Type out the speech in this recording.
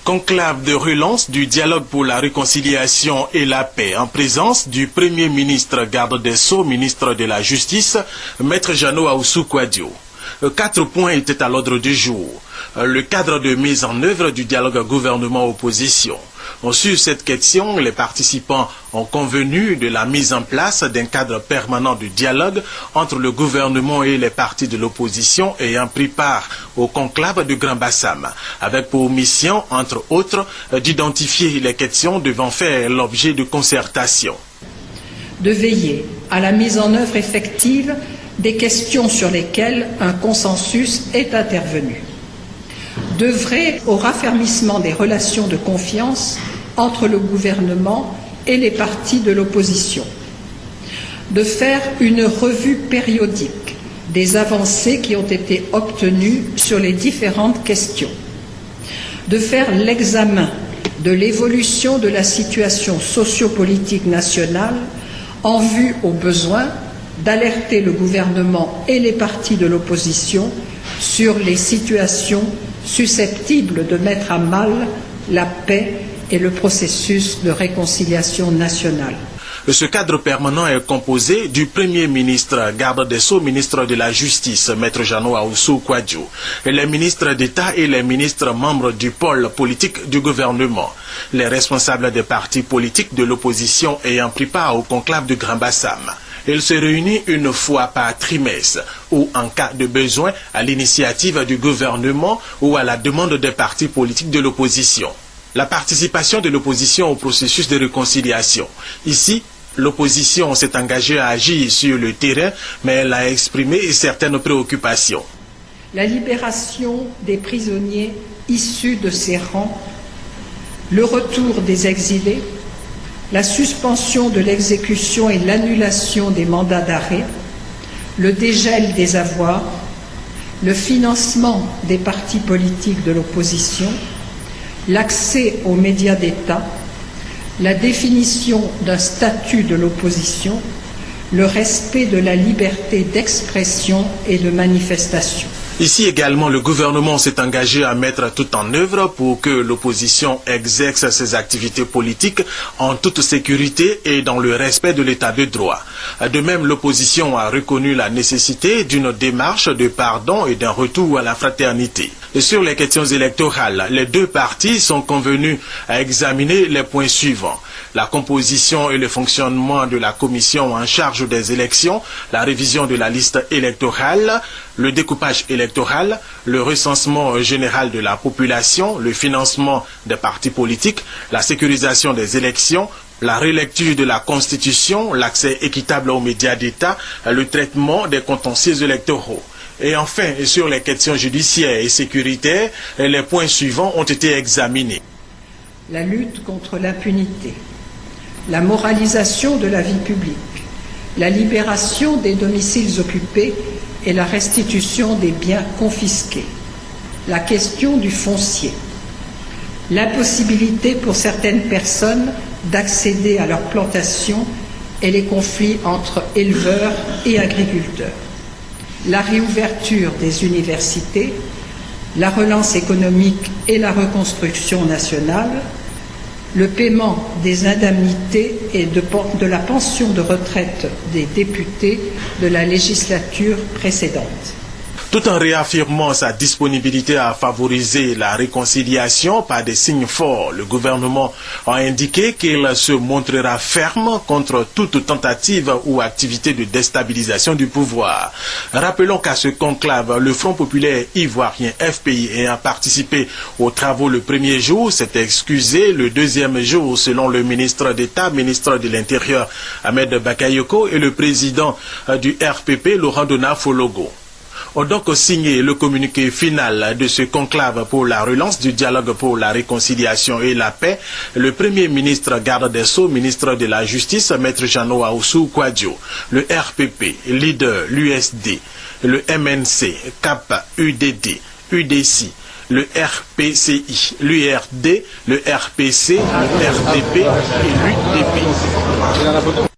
Conclave de relance du dialogue pour la réconciliation et la paix en présence du Premier ministre, garde des Sceaux, ministre de la Justice, Maître Jeannot Ahoussou Kouadio. 4 points étaient à l'ordre du jour. Le cadre de mise en œuvre du dialogue gouvernement-opposition. Sur cette question, les participants ont convenu de la mise en place d'un cadre permanent de dialogue entre le gouvernement et les partis de l'opposition ayant pris part au conclave du Grand Bassam, avec pour mission, entre autres, d'identifier les questions devant faire l'objet de concertation. De veiller à la mise en œuvre effective des questions sur lesquelles un consensus est intervenu. D'œuvrer au raffermissement des relations de confiance entre le gouvernement et les partis de l'opposition. De faire une revue périodique des avancées qui ont été obtenues sur les différentes questions. De faire l'examen de l'évolution de la situation sociopolitique nationale en vue au besoin d'alerter le gouvernement et les partis de l'opposition sur les situations susceptibles de mettre à mal la paix et le processus de réconciliation nationale. Ce cadre permanent est composé du Premier ministre, garde des Sceaux, ministre de la Justice, Maître Jeannot Ahoussou Kouadio, et les ministres d'État et les ministres membres du pôle politique du gouvernement, les responsables des partis politiques de l'opposition ayant pris part au conclave du Grand Bassam. Il se réunit une fois par trimestre ou en cas de besoin à l'initiative du gouvernement ou à la demande des partis politiques de l'opposition. La participation de l'opposition au processus de réconciliation. Ici, l'opposition s'est engagée à agir sur le terrain, mais elle a exprimé certaines préoccupations. La libération des prisonniers issus de ces rangs, le retour des exilés, la suspension de l'exécution et l'annulation des mandats d'arrêt, le dégel des avoirs, le financement des partis politiques de l'opposition, l'accès aux médias d'État, la définition d'un statut de l'opposition, le respect de la liberté d'expression et de manifestation. Ici également, le gouvernement s'est engagé à mettre tout en œuvre pour que l'opposition exerce ses activités politiques en toute sécurité et dans le respect de l'état de droit. De même, l'opposition a reconnu la nécessité d'une démarche de pardon et d'un retour à la fraternité. Et sur les questions électorales, les deux partis sont convenus à examiner les points suivants. La composition et le fonctionnement de la commission en charge des élections, la révision de la liste électorale, le découpage électoral, le recensement général de la population, le financement des partis politiques, la sécurisation des élections, la relecture de la Constitution, l'accès équitable aux médias d'État, le traitement des contentieux électoraux. Et enfin, sur les questions judiciaires et sécuritaires, les points suivants ont été examinés. La lutte contre l'impunité, la moralisation de la vie publique, la libération des domiciles occupés et la restitution des biens confisqués, la question du foncier, l'impossibilité pour certaines personnes d'accéder à leurs plantations et les conflits entre éleveurs et agriculteurs, la réouverture des universités, la relance économique et la reconstruction nationale, le paiement des indemnités et de la pension de retraite des députés de la législature précédente. Tout en réaffirmant sa disponibilité à favoriser la réconciliation par des signes forts, le gouvernement a indiqué qu'il se montrera ferme contre toute tentative ou activité de déstabilisation du pouvoir. Rappelons qu'à ce conclave, le Front populaire ivoirien FPI ayant participé aux travaux le premier jour s'est excusé le deuxième jour selon le ministre d'État, ministre de l'Intérieur Ahmed Bakayoko et le président du RPP Laurent Dona Fologo. Ont donc signé le communiqué final de ce conclave pour la relance du dialogue pour la réconciliation et la paix, le Premier ministre, garde des Sceaux, ministre de la Justice, Maître Jeannot Ahoussou Kouadio, le RPP, leader, l'USD, le MNC, CAP, UDD, UDC, le RPCI, l'URD, le RPC, le RDP et l'UDP.